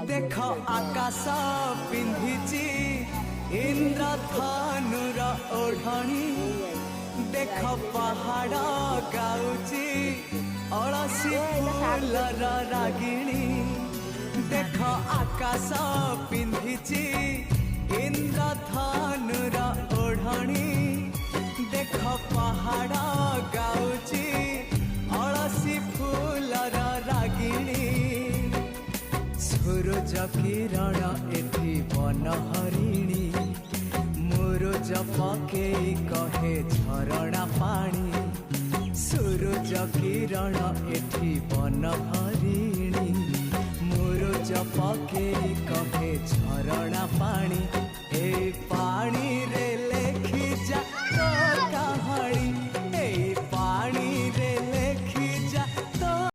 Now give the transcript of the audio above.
देख आकाश पिंधिची इंद्रधनुर ओढ़णी देख पहाड़ गाउची अलसी फूलर रागिणी देख आकाश पिंधिची इंद्रधनुर ओढ़णी देख पहाड़ गाउची अलसी फूलर रागिणी सूरज किरण एठी बन हरिणी मुरुज पकेई कहे झरणा पानी सूरज किरण एठी बन हरिणी मुरुज पकेई कहे झरणा पानी ए पानी रे